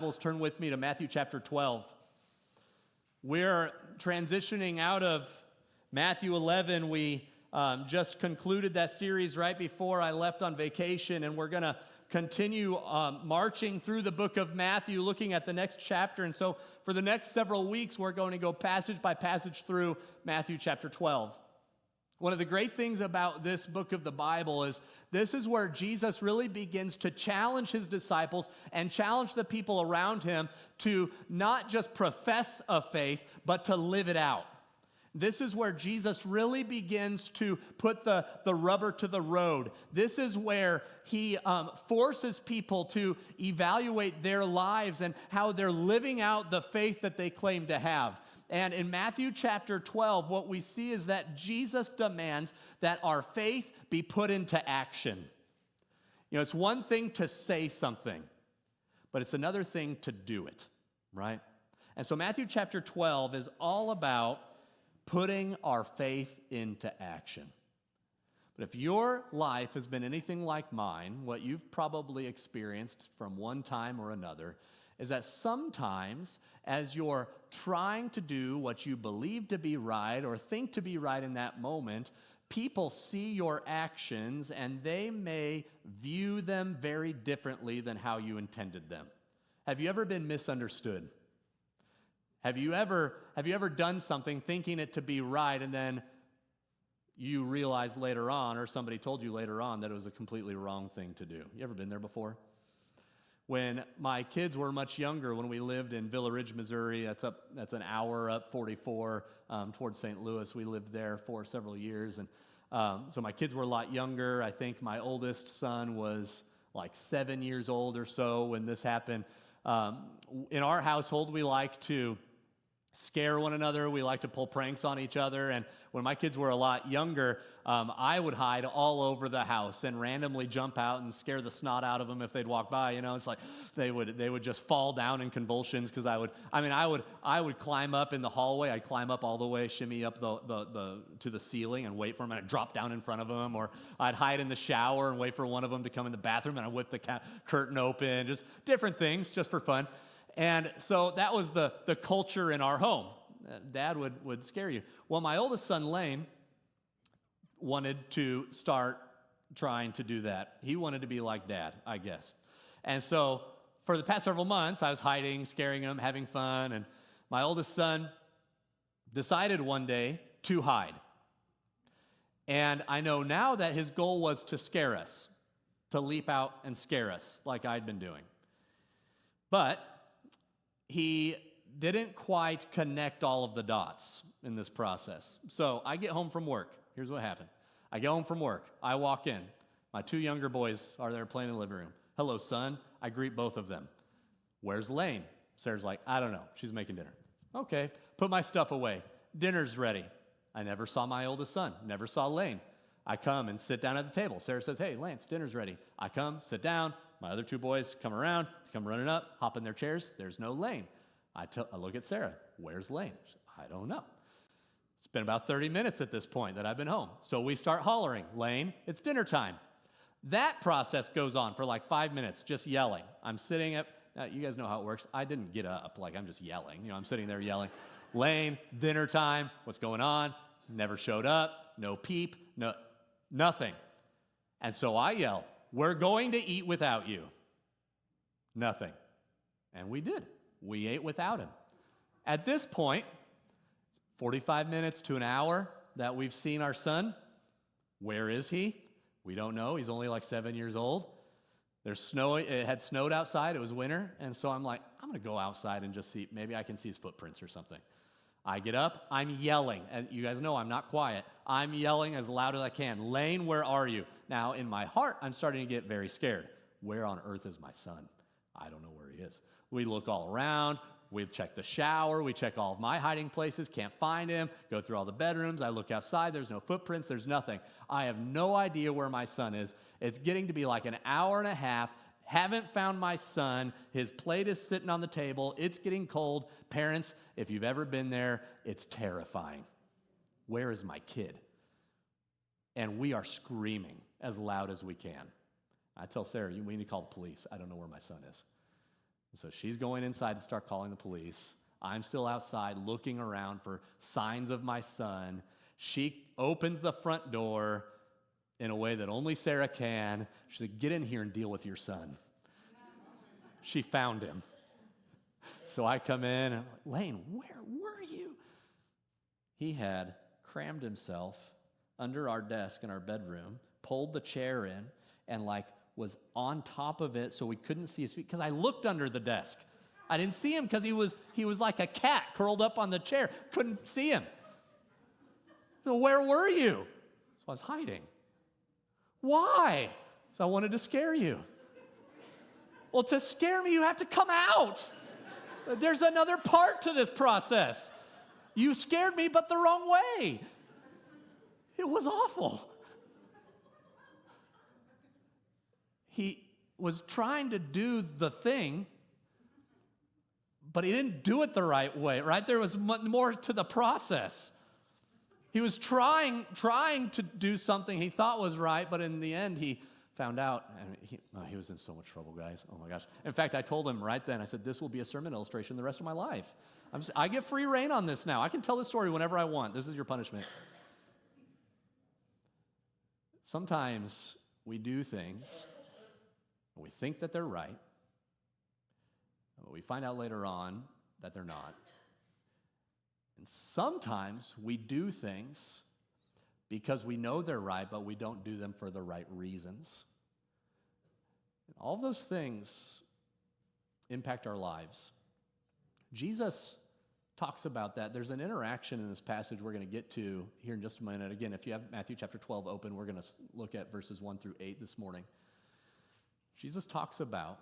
Turn with me to Matthew chapter 12. We're transitioning out of Matthew 11. We just concluded that series right before I left on vacation, and we're going to continue marching through the book of Matthew, looking at the next chapter. And so for the next several weeks, we're going to go passage by passage through Matthew chapter 12. One of the great things about this book of the Bible is this is where Jesus really begins to challenge his disciples and challenge the people around him to not just profess a faith, but to live it out. This is where Jesus really begins to put the rubber to the road. This is where he forces people to evaluate their lives and how they're living out the faith that they claim to have. And in Matthew chapter 12, what we see is that Jesus demands that our faith be put into action. You know, it's one thing to say something, but it's another thing to do it, right? And so Matthew chapter 12 is all about putting our faith into action. But if your life has been anything like mine, what you've probably experienced from one time or another is that sometimes as you're trying to do what you believe to be right or think to be right in that moment, people see your actions and they may view them very differently than how you intended them. Have you ever been misunderstood? Have you ever done something thinking it to be right and then you realize later on, or somebody told you later on, that it was a completely wrong thing to do? You ever been there before? When my kids were much younger, when we lived in Villa Ridge, Missouri, that's an hour up 44 towards St. Louis. We lived there for several years, and so my kids were a lot younger. I think my oldest son was like 7 years old or so when this happened. In our household, we like to scare one another. We like to pull pranks on each other. And when my kids were a lot younger, I would hide all over the house and randomly jump out and scare the snot out of them if they'd walk by. You know, it's like they would just fall down in convulsions because I would climb up in the hallway. I'd climb up all the way, shimmy up to the ceiling and wait for them, and I'd drop down in front of them. Or I'd hide in the shower and wait for one of them to come in the bathroom, and I'd whip the curtain open. Just different things, just for fun. And so that was the culture in our home. Dad would scare you. Well, my oldest son, Lane, wanted to start trying to do that. He wanted to be like Dad, I guess. And so for the past several months, I was hiding, scaring him, having fun. And my oldest son decided one day to hide. And I know now that his goal was to scare us, to leap out and scare us like I'd been doing. But he didn't quite connect all of the dots in this process. So I get home from work. Here's what happened. I get home from work. I walk in. My two younger boys are there playing in the living room. Hello, son. I greet both of them. Where's Lane? Sarah's like, I don't know. She's making dinner. Okay. Put my stuff away. Dinner's ready. I never saw my oldest son. Never saw Lane. I come and sit down at the table. Sarah says, hey, Lance, dinner's ready. I come, sit down. My other two boys come around, come running up, hop in their chairs. There's no Lane. I look at Sarah. Where's Lane? I don't know. It's been about 30 minutes at this point that I've been home. So we start hollering, Lane, it's dinner time. That process goes on for like 5 minutes, just yelling. I'm sitting up. You guys know how it works. I didn't get up. Like, I'm just yelling. You know, I'm sitting there yelling, Lane, dinner time. What's going on? Never showed up. No peep. No, nothing. And so I yell, we're going to eat without you. Nothing. And we did. We ate without him. At this point, 45 minutes to an hour that we've seen our son. Where is he? We don't know. He's only like 7 years old. There's snow. It had snowed outside. It was winter. And so I'm like, I'm going to go outside and just see. Maybe I can see his footprints or something. I get up. I'm yelling. And you guys know I'm not quiet. I'm yelling as loud as I can. Lane, where are you? Now, in my heart, I'm starting to get very scared. Where on earth is my son? I don't know where he is. We look all around. We've checked the shower. We check all of my hiding places. Can't find him. Go through all the bedrooms. I look outside. There's no footprints. There's nothing. I have no idea where my son is. It's getting to be like an hour and a half. Haven't found my son. His plate is sitting on the table. It's getting cold. Parents, if you've ever been there, it's terrifying. Where is my kid? And we are screaming as loud as we can. I tell Sarah, we need to call the police. I don't know where my son is. So she's going inside to start calling the police. I'm still outside looking around for signs of my son. She opens the front door in a way that only Sarah can. She said, "Get in here and deal with your son." She found him. So I come in, and I'm like, "Lane, where were you?" He had crammed himself under our desk in our bedroom, pulled the chair in, and was on top of it so we couldn't see his feet, because I looked under the desk. I didn't see him because he was like a cat curled up on the chair. Couldn't see him. So where were you? So I was hiding. Why? So I wanted to scare you. Well, to scare me, you have to come out. There's another part to this process. You scared me, but the wrong way. It was awful. He was trying to do the thing, but he didn't do it the right way, right? There was more to the process. He was trying to do something he thought was right, but in the end, he found out, and he was in so much trouble, guys. Oh my gosh. In fact, I told him right then, I said, "This will be a sermon illustration the rest of my life. I get free reign on this now. I can tell this story whenever I want. This is your punishment." Sometimes we do things, and we think that they're right, but we find out later on that they're not. And sometimes we do things because we know they're right, but we don't do them for the right reasons. And all those things impact our lives. Jesus talks about that. There's an interaction in this passage we're going to get to here in just a minute. Again, if you have Matthew chapter 12 open, we're going to look at verses 1 through 8 this morning. Jesus talks about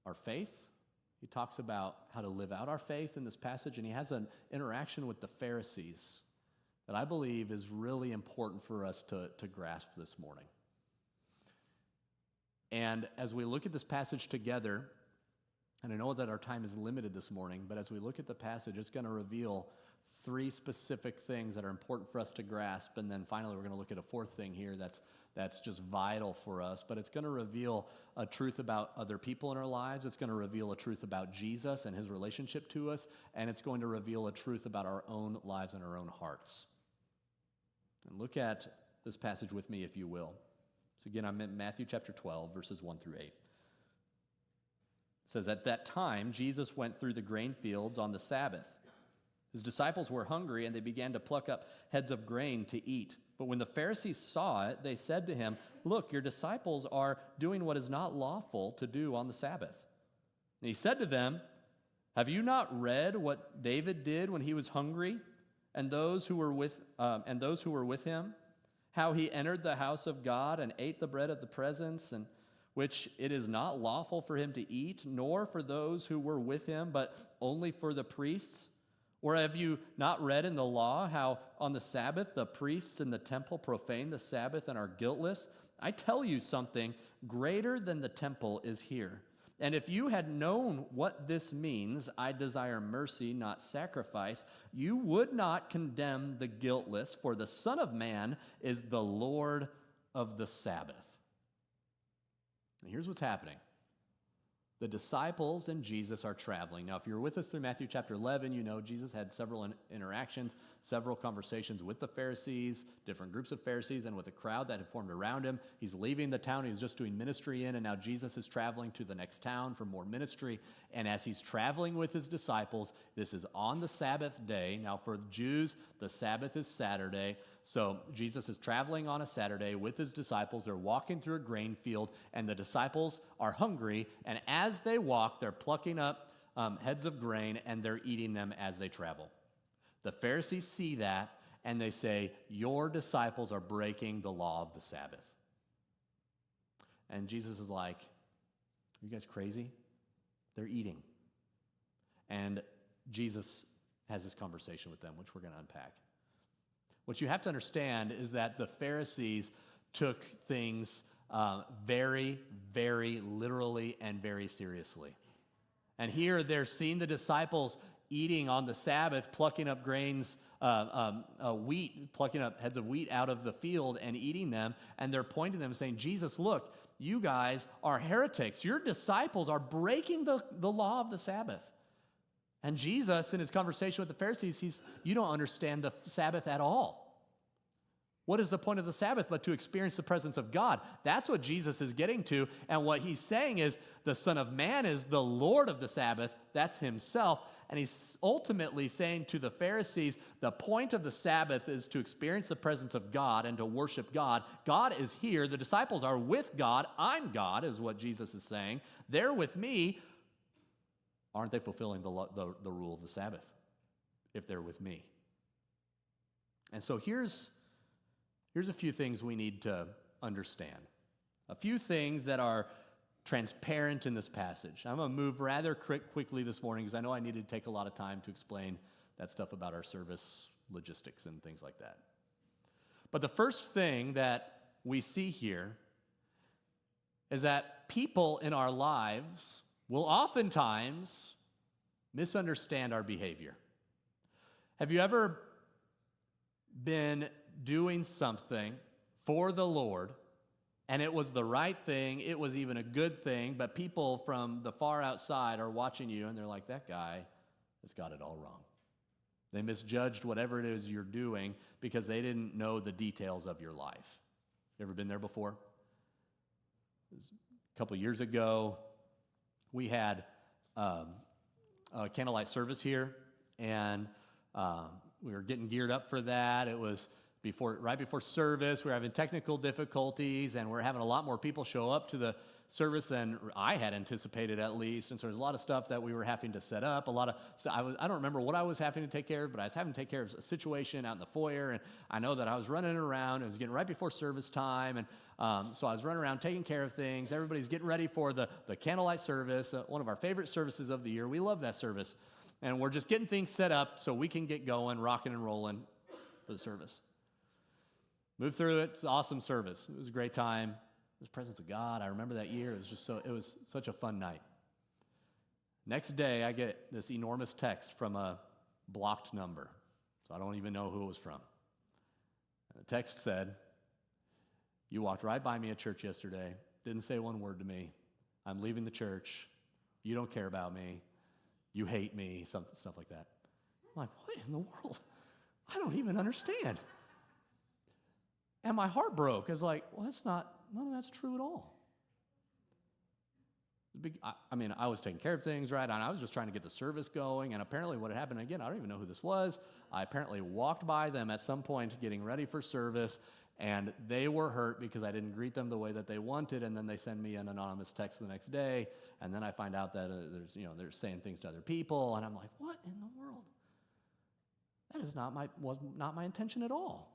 our faith. He talks about how to live out our faith in this passage, and he has an interaction with the Pharisees that I believe is really important for us to grasp this morning. And as we look at this passage together, and I know that our time is limited this morning, but as we look at the passage, it's going to reveal 3 specific things that are important for us to grasp, and then finally we're going to look at a 4th thing here that's just vital for us, but it's going to reveal a truth about other people in our lives. It's going to reveal a truth about Jesus and his relationship to us, and it's going to reveal a truth about our own lives and our own hearts. And look at this passage with me, if you will. So again, I'm in Matthew chapter 12, verses 1 through 8. It says, "At that time, Jesus went through the grain fields on the Sabbath. His disciples were hungry, and they began to pluck up heads of grain to eat. But when the Pharisees saw it, they said to him, 'Look, your disciples are doing what is not lawful to do on the Sabbath.' And he said to them, 'Have you not read what David did when he was hungry, and those who were with him? How he entered the house of God and ate the bread of the presence, and which it is not lawful for him to eat, nor for those who were with him, but only for the priests? Or have you not read in the law how on the Sabbath the priests in the temple profane the Sabbath and are guiltless? I tell you something, greater than the temple is here. And if you had known what this means, 'I desire mercy, not sacrifice,' you would not condemn the guiltless, for the Son of Man is the Lord of the Sabbath." And here's what's happening. The disciples and Jesus are traveling. Now, if you're with us through Matthew chapter 11, you know Jesus had several interactions, several conversations with the Pharisees, different groups of Pharisees, and with a crowd that had formed around him. He's leaving the town he was just doing ministry in, and now Jesus is traveling to the next town for more ministry. And as he's traveling with his disciples, this is on the Sabbath day. Now, for Jews, the Sabbath is Saturday. So Jesus is traveling on a Saturday with his disciples. They're walking through a grain field, and the disciples are hungry. And as they walk, they're plucking up heads of grain, and they're eating them as they travel. The Pharisees see that, and they say, "Your disciples are breaking the law of the Sabbath." And Jesus is like, "Are you guys crazy? They're eating." And Jesus has this conversation with them, which we're going to unpack. What you have to understand is that the Pharisees took things very, very literally and very seriously. And here they're seeing the disciples eating on the Sabbath, plucking up grains, wheat, plucking up heads of wheat out of the field and eating them. And they're pointing to them saying, "Jesus, look, you guys are heretics. Your disciples are breaking the law of the Sabbath. And Jesus, in his conversation with the Pharisees, you don't understand the Sabbath at all. What is the point of the Sabbath but to experience the presence of God? That's what Jesus is getting to. And what he's saying is the Son of Man is the Lord of the Sabbath. That's himself. And he's ultimately saying to the Pharisees, the point of the Sabbath is to experience the presence of God and to worship God. God is here. The disciples are with God. I'm God, is what Jesus is saying. They're with me. Aren't they fulfilling the rule of the Sabbath if they're with me? And so here's a few things we need to understand. A few things that are transparent in this passage. I'm going to move rather quickly this morning because I know I needed to take a lot of time to explain that stuff about our service logistics and things like that. But the first thing that we see here is that people in our lives will oftentimes misunderstand our behavior. Have you ever been doing something for the Lord, and it was the right thing, it was even a good thing, but people from the far outside are watching you, and they're like, that guy has got it all wrong. They misjudged whatever it is you're doing because they didn't know the details of your life. You ever been there before? A couple years ago, we had a candlelight service here, and we were getting geared up for that. It was right before service. We were having technical difficulties, and we're having a lot more people show up to the service than I had anticipated, at least. And so there's a lot of stuff that we were having to set up. A lot of stuff. I don't remember what I was having to take care of, but I was having to take care of a situation out in the foyer, and I know that I was running around. It was getting right before service time, and so I was running around taking care of things. Everybody's getting ready for the candlelight service, one of our favorite services of the year. We love that service. And we're just getting things set up so we can get going, rocking and rolling for the service. Moved through it. It's an awesome service. It was a great time. It was the presence of God. I remember that year. It was such a fun night. Next day, I get this enormous text from a blocked number. So I don't even know who it was from. And the text said, "You walked right by me at church yesterday. Didn't say one word to me. I'm leaving the church. You don't care about me. You hate me," stuff like that. I'm like, what in the world? I don't even understand. And my heart broke. I was like, well, none of that's true at all. I was taking care of things, right? And I was just trying to get the service going. And apparently what had happened, again, I don't even know who this was. I apparently walked by them at some point getting ready for service, and they were hurt because I didn't greet them the way that they wanted. And then they send me an anonymous text the next day. And then I find out that they're saying things to other people. And I'm like, what in the world? That was not my intention at all.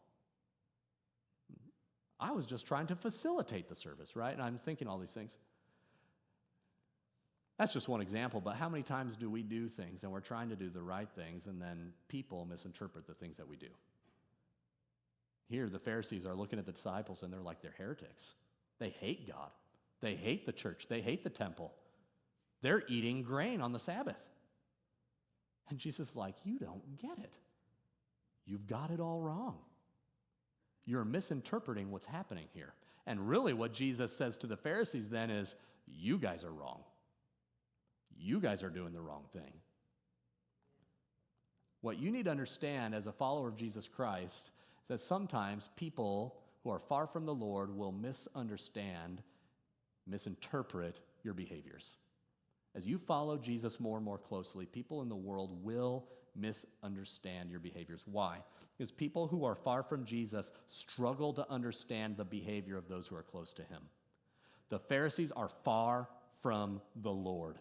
I was just trying to facilitate the service, right? And I'm thinking all these things. That's just one example, but how many times do we do things and we're trying to do the right things and then people misinterpret the things that we do? Here, the Pharisees are looking at the disciples and they're like, they're heretics. They hate God. They hate the church. They hate the temple. They're eating grain on the Sabbath. And Jesus is like, you don't get it. You've got it all wrong. You're misinterpreting what's happening here. And really what Jesus says to the Pharisees then is, you guys are wrong. You guys are doing the wrong thing. What you need to understand as a follower of Jesus Christ is that sometimes people who are far from the Lord will misinterpret your behaviors. As you follow Jesus more and more closely, people in the world will misunderstand your behaviors. Why? Because people who are far from Jesus struggle to understand the behavior of those who are close to him. The Pharisees are far from the Lord.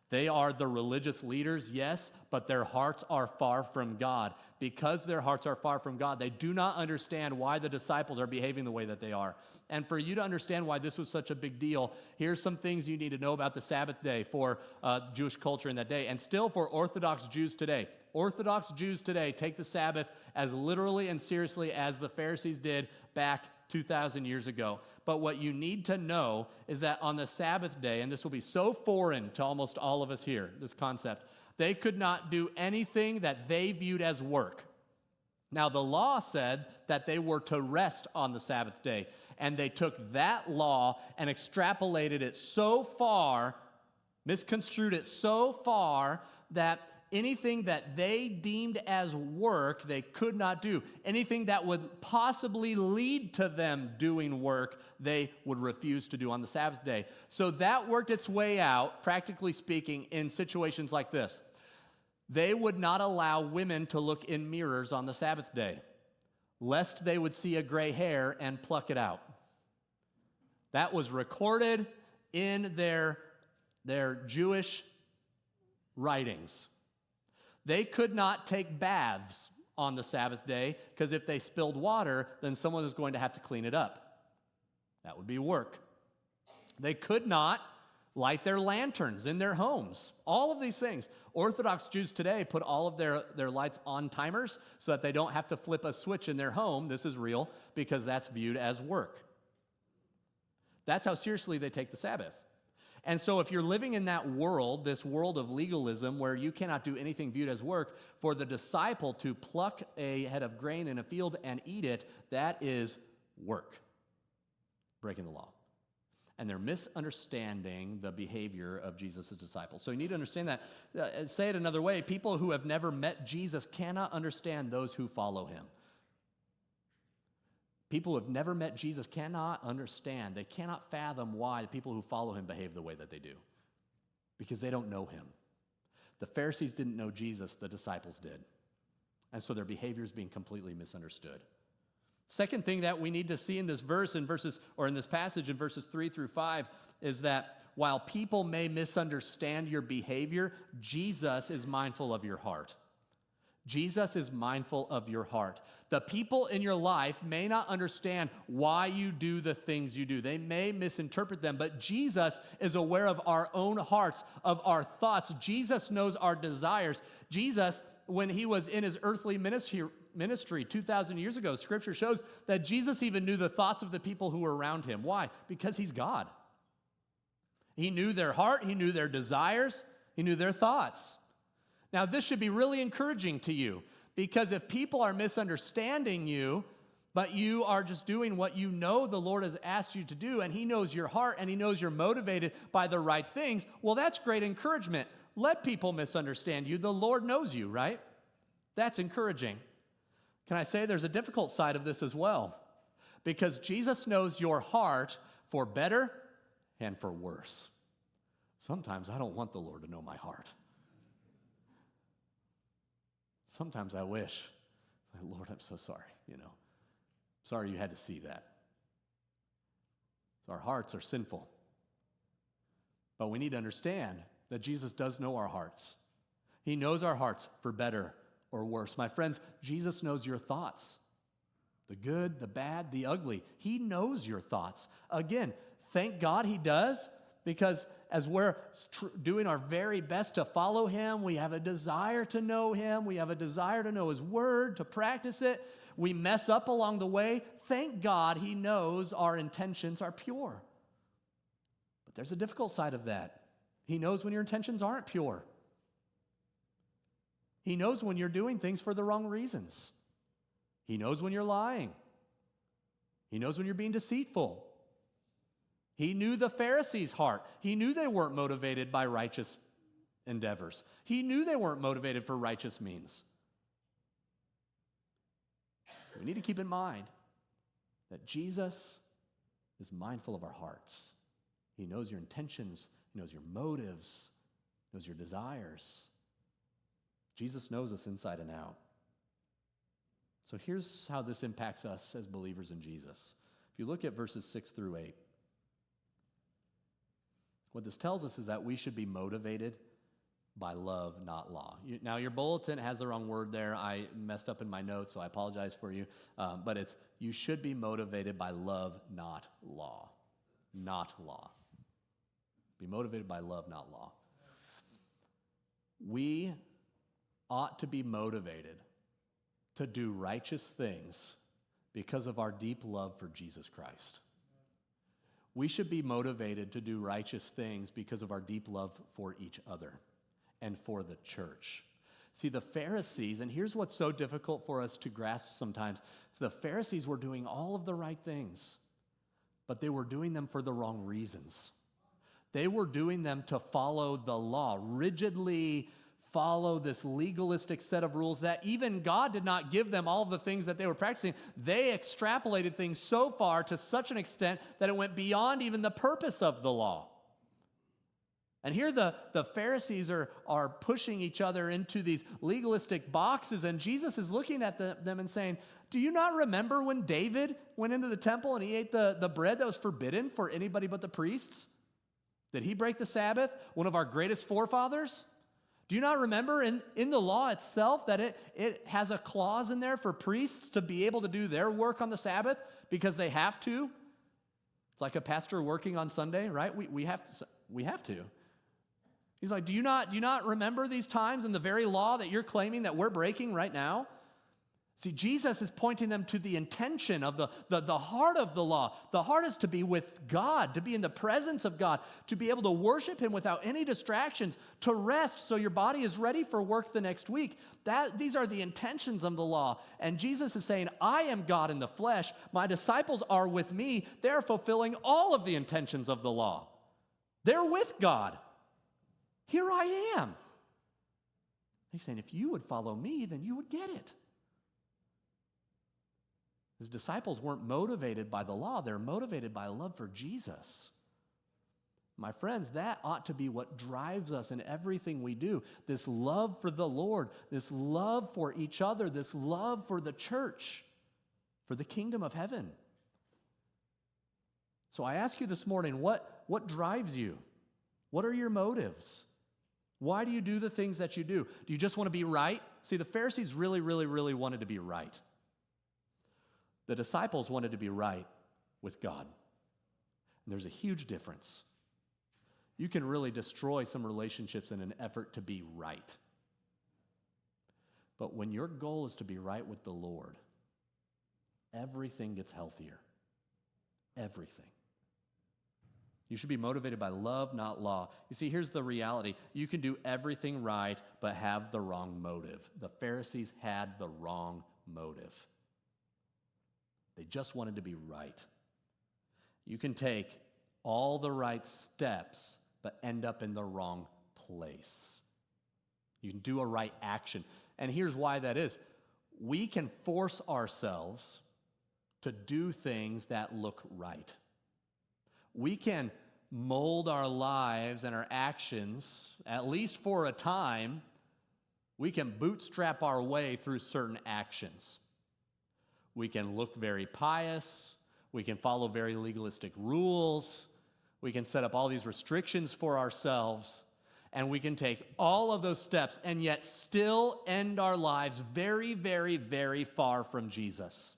They are the religious leaders, yes, but their hearts are far from God. Because their hearts are far from God, they do not understand why the disciples are behaving the way that they are. And for you to understand why this was such a big deal, here's some things you need to know about the Sabbath day for Jewish culture in that day, and still for Orthodox Jews today. Orthodox Jews today take the Sabbath as literally and seriously as the Pharisees did back 2,000 years ago. But what you need to know is that on the Sabbath day, and this will be so foreign to almost all of us here, this concept, they could not do anything that they viewed as work. Now, the law said that they were to rest on the Sabbath day, and they took that law and extrapolated it so far, misconstrued it so far, that anything that they deemed as work, they could not do. Anything that would possibly lead to them doing work, they would refuse to do on the Sabbath day. So that worked its way out, practically speaking, in situations like this. They would not allow women to look in mirrors on the Sabbath day, lest they would see a gray hair and pluck it out. That was recorded in their Jewish writings. They could not take baths on the Sabbath day, because if they spilled water, then someone was going to have to clean it up. That would be work. They could not light their lanterns in their homes. All of these things. Orthodox Jews today put all of their lights on timers so that they don't have to flip a switch in their home. This is real, because that's viewed as work. That's how seriously they take the Sabbath. And so if you're living in that world, this world of legalism where you cannot do anything viewed as work, for the disciple to pluck a head of grain in a field and eat it, that is work, breaking the law. And they're misunderstanding the behavior of Jesus' disciples. So you need to understand that. Say it another way, people who have never met Jesus cannot understand those who follow him. People who have never met Jesus cannot understand, they cannot fathom why the people who follow him behave the way that they do, because they don't know him. The Pharisees didn't know Jesus, the disciples did. And so their behavior is being completely misunderstood. Second thing that we need to see in this verse, in this passage in verses 3 through 5, is that while people may misunderstand your behavior, Jesus is mindful of your heart. Jesus is mindful of your heart. The people in your life may not understand why you do the things you do. They may misinterpret them, but Jesus is aware of our own hearts, of our thoughts. Jesus knows our desires. Jesus, when he was in his earthly ministry 2,000 years ago, Scripture shows that Jesus even knew the thoughts of the people who were around him. Why? Because he's God. He knew their heart, he knew their desires, he knew their thoughts. Now, this should be really encouraging to you, because if people are misunderstanding you, but you are just doing what you know the Lord has asked you to do, and he knows your heart, and he knows you're motivated by the right things, well, that's great encouragement. Let people misunderstand you. The Lord knows you, right? That's encouraging. Can I say there's a difficult side of this as well? Because Jesus knows your heart for better and for worse. Sometimes I don't want the Lord to know my heart. Sometimes I wish, Lord, I'm so sorry, Sorry you had to see that. So our hearts are sinful. But we need to understand that Jesus does know our hearts. He knows our hearts for better or worse. My friends, Jesus knows your thoughts. The good, the bad, the ugly. He knows your thoughts. Again, thank God he does, because as we're doing our very best to follow him, we have a desire to know him. We have a desire to know his word, to practice it. We mess up along the way. Thank God he knows our intentions are pure. But there's a difficult side of that. He knows when your intentions aren't pure. He knows when you're doing things for the wrong reasons. He knows when you're lying. He knows when you're being deceitful. He knew the Pharisees' heart. He knew they weren't motivated by righteous endeavors. He knew they weren't motivated for righteous means. We need to keep in mind that Jesus is mindful of our hearts. He knows your intentions. He knows your motives. He knows your desires. Jesus knows us inside and out. So here's how this impacts us as believers in Jesus. If you look at verses 6 through 8, what this tells us is that we should be motivated by love, not law. Now, your bulletin has the wrong word there. I messed up in my notes, so I apologize for you. But it's, you should be motivated by love, not law. Not law. Be motivated by love, not law. We ought to be motivated to do righteous things because of our deep love for Jesus Christ. We should be motivated to do righteous things because of our deep love for each other and for the church. See, the Pharisees, and here's what's so difficult for us to grasp sometimes, is the Pharisees were doing all of the right things, but they were doing them for the wrong reasons. They were doing them to follow the law, rigidly follow this legalistic set of rules that even God did not give them all of the things that they were practicing. They extrapolated things so far to such an extent that it went beyond even the purpose of the law. And here the Pharisees are pushing each other into these legalistic boxes, and Jesus is looking at them and saying, do you not remember when David went into the temple and he ate the bread that was forbidden for anybody but the priests? Did he break the Sabbath? One of our greatest forefathers? Do you not remember in the law itself that it has a clause in there for priests to be able to do their work on the Sabbath because they have to? It's like a pastor working on Sunday, right? We have to. He's like, do you not remember these times in the very law that you're claiming that we're breaking right now? See, Jesus is pointing them to the intention of the heart of the law. The heart is to be with God, to be in the presence of God, to be able to worship Him without any distractions, to rest so your body is ready for work the next week. These are the intentions of the law. And Jesus is saying, I am God in the flesh. My disciples are with me. They're fulfilling all of the intentions of the law. They're with God. Here I am. He's saying, if you would follow me, then you would get it. His disciples weren't motivated by the law. They're motivated by love for Jesus. My friends, that ought to be what drives us in everything we do. This love for the Lord, this love for each other, this love for the church, for the kingdom of heaven. So I ask you this morning, what drives you? What are your motives? Why do you do the things that you do? Do you just want to be right? See, the Pharisees really, really, really wanted to be right. The disciples wanted to be right with God. And there's a huge difference. You can really destroy some relationships in an effort to be right. But when your goal is to be right with the Lord, everything gets healthier. Everything. You should be motivated by love, not law. You see, here's the reality. You can do everything right, but have the wrong motive. The Pharisees had the wrong motive. They just wanted to be right. You can take all the right steps, but end up in the wrong place. You can do a right action. And here's why that is. We can force ourselves to do things that look right. We can mold our lives and our actions, at least for a time. We can bootstrap our way through certain actions. We can look very pious. We can follow very legalistic rules. We can set up all these restrictions for ourselves. And we can take all of those steps and yet still end our lives very, very, very far from Jesus.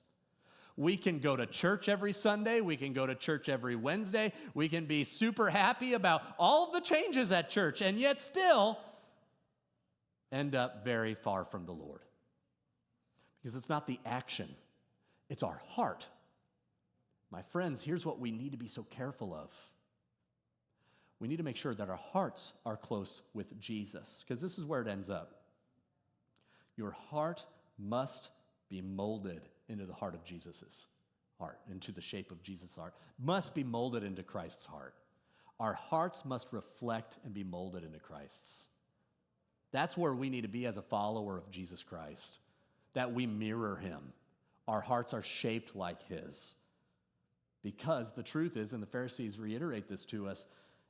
We can go to church every Sunday. We can go to church every Wednesday. We can be super happy about all of the changes at church and yet still end up very far from the Lord. Because it's not the action. It's our heart. My friends, here's what we need to be so careful of. We need to make sure that our hearts are close with Jesus, because this is where it ends up. Your heart must be molded into the heart of Jesus' heart, into the shape of Jesus' heart, must be molded into Christ's heart. Our hearts must reflect and be molded into Christ's. That's where we need to be as a follower of Jesus Christ, that we mirror Him. Our hearts are shaped like His. Because the truth is, and the Pharisees reiterate this to us,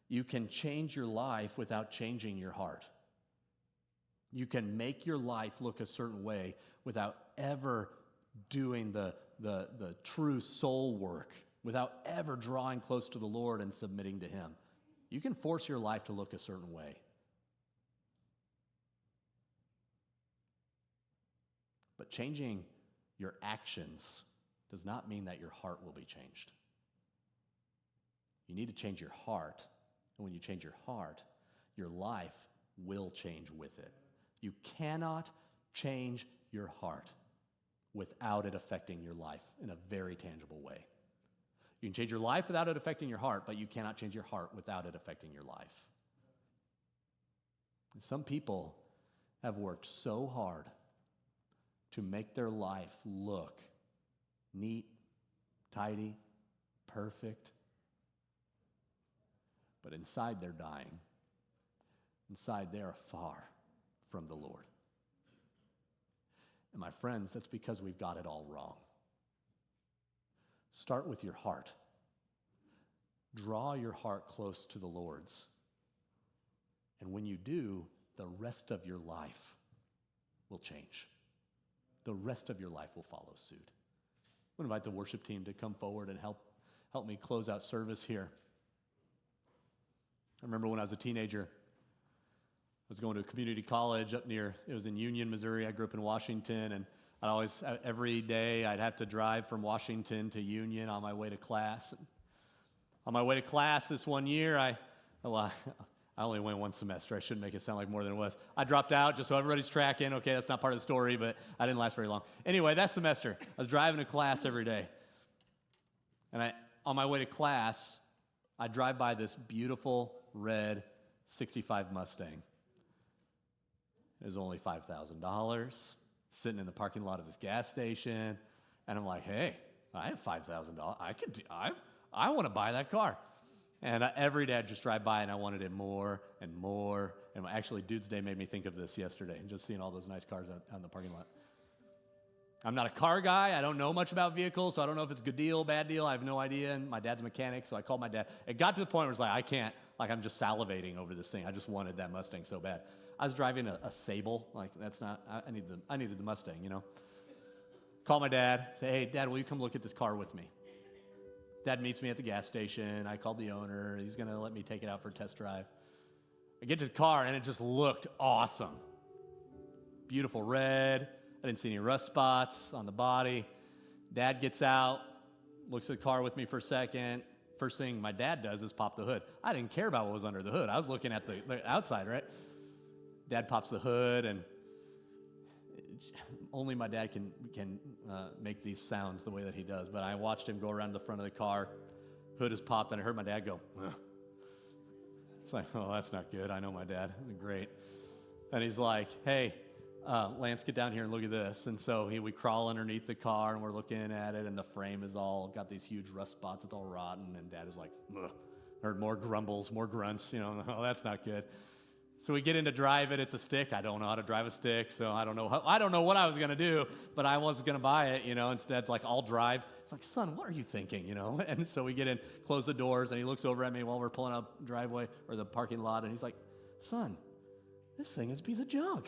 you can change your life without changing your heart. You can make your life look a certain way without ever doing the true soul work, without ever drawing close to the Lord and submitting to Him. You can force your life to look a certain way. But changing your actions does not mean that your heart will be changed. You need to change your heart, and when you change your heart, your life will change with it. You cannot change your heart without it affecting your life in a very tangible way. You can change your life without it affecting your heart, but you cannot change your heart without it affecting your life. And some people have worked so hard to make their life look neat, tidy, perfect. But inside they're dying. Inside they are far from the Lord. And my friends, that's because we've got it all wrong. Start with your heart. Draw your heart close to the Lord's. And when you do, the rest of your life will change. The rest of your life will follow suit. I'm going to invite the worship team to come forward and help me close out service here. I remember when I was a teenager, I was going to a community college up near, it was in Union, Missouri. I grew up in Washington, and every day I'd have to drive from Washington to Union on my way to class. And on my way to class this one year, I only went one semester. I shouldn't make it sound like more than it was. I dropped out just so everybody's tracking. Okay, that's not part of the story, but I didn't last very long. Anyway, that semester, I was driving to class every day. And on my way to class, I drive by this beautiful red 65 Mustang. It was only $5,000, sitting in the parking lot of this gas station. And I'm like, hey, I have $5,000. I want to buy that car. And every day I'd just drive by and I wanted it more and more. And actually, Dude's Day made me think of this yesterday, just seeing all those nice cars out in the parking lot. I'm not a car guy. I don't know much about vehicles, so I don't know if it's a good deal, bad deal. I have no idea. And my dad's a mechanic, so I called my dad. It got to the point where it's like, I can't, I'm just salivating over this thing. I just wanted that Mustang so bad. I was driving a Sable. I needed the Mustang, you know. Call my dad, say, hey, Dad, will you come look at this car with me? Dad meets me at the gas station. I called the owner. He's going to let me take it out for a test drive. I get to the car, and it just looked awesome. Beautiful red. I didn't see any rust spots on the body. Dad gets out, looks at the car with me for a second. First thing my dad does is pop the hood. I didn't care about what was under the hood. I was looking at the outside, right? Dad pops the hood, and only my dad can make these sounds the way that he does. But I watched him go around the front of the car. Hood is popped, and I heard my dad go, ugh. It's like, oh, that's not good. I know my dad. Great. And he's like, hey, Lance, get down here and look at this. And so we crawl underneath the car, and we're looking at it, and the frame is all got these huge rust spots. It's all rotten. And Dad is like, ugh. Heard more grumbles, more grunts. Oh, that's not good. So we get in to drive it. It's a stick. I don't know how to drive a stick, so I don't know what I was going to do, but I was going to buy it, And Dad's like, I'll drive. It's like, son, what are you thinking, And so we get in, close the doors, and he looks over at me while we're pulling out the driveway or the parking lot, and he's like, son, this thing is a piece of junk.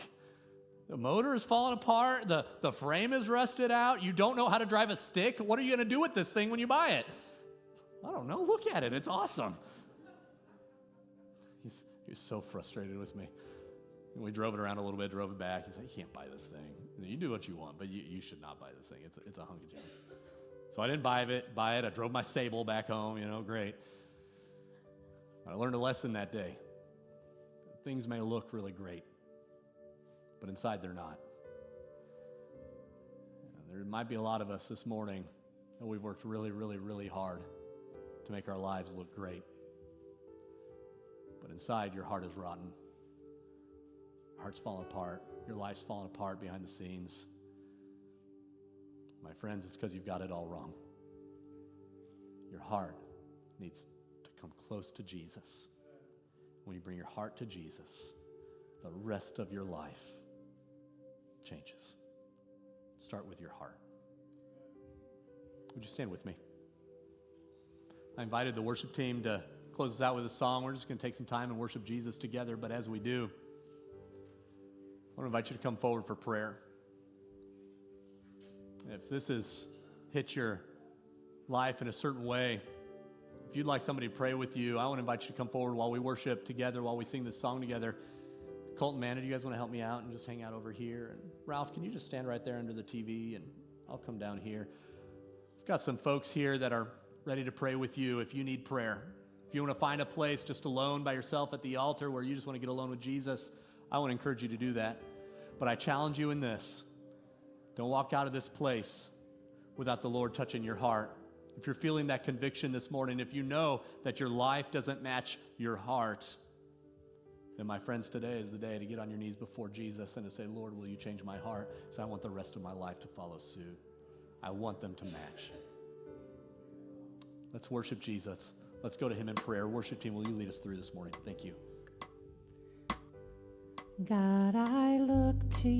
The motor is falling apart. The frame is rusted out. You don't know how to drive a stick. What are you going to do with this thing when you buy it? I don't know. Look at it. It's awesome. He was so frustrated with me. And we drove it around a little bit, drove it back. He's like, you can't buy this thing. You do what you want, but you should not buy this thing. It's a hunk of junk. So I didn't buy it. I drove my Sable back home, great. But I learned a lesson that day. Things may look really great, but inside they're not. There might be a lot of us this morning that we've worked really, really, really hard to make our lives look great. But inside, your heart is rotten. Your heart's falling apart. Your life's falling apart behind the scenes. My friends, it's because you've got it all wrong. Your heart needs to come close to Jesus. When you bring your heart to Jesus, the rest of your life changes. Start with your heart. Would you stand with me? I invited the worship team to close us out with a song. We're just going to take some time and worship Jesus together, but as we do, I want to invite you to come forward for prayer. If this has hit your life in a certain way, if you'd like somebody to pray with you, I want to invite you to come forward while we worship together, while we sing this song together. Colton, Manna, do you guys want to help me out and just hang out over here? And Ralph, can you just stand right there under the TV, and I'll come down here. We've got some folks here that are ready to pray with you if you need prayer. If you want to find a place just alone by yourself at the altar where you just want to get alone with Jesus, I want to encourage you to do that. But I challenge you in this. Don't walk out of this place without the Lord touching your heart. If you're feeling that conviction this morning, if you know that your life doesn't match your heart, then my friends, today is the day to get on your knees before Jesus and to say, Lord, will you change my heart? So I want the rest of my life to follow suit. I want them to match. Let's worship Jesus. Let's go to him in prayer. Worship team, will you lead us through this morning? Thank you. God, I look to you.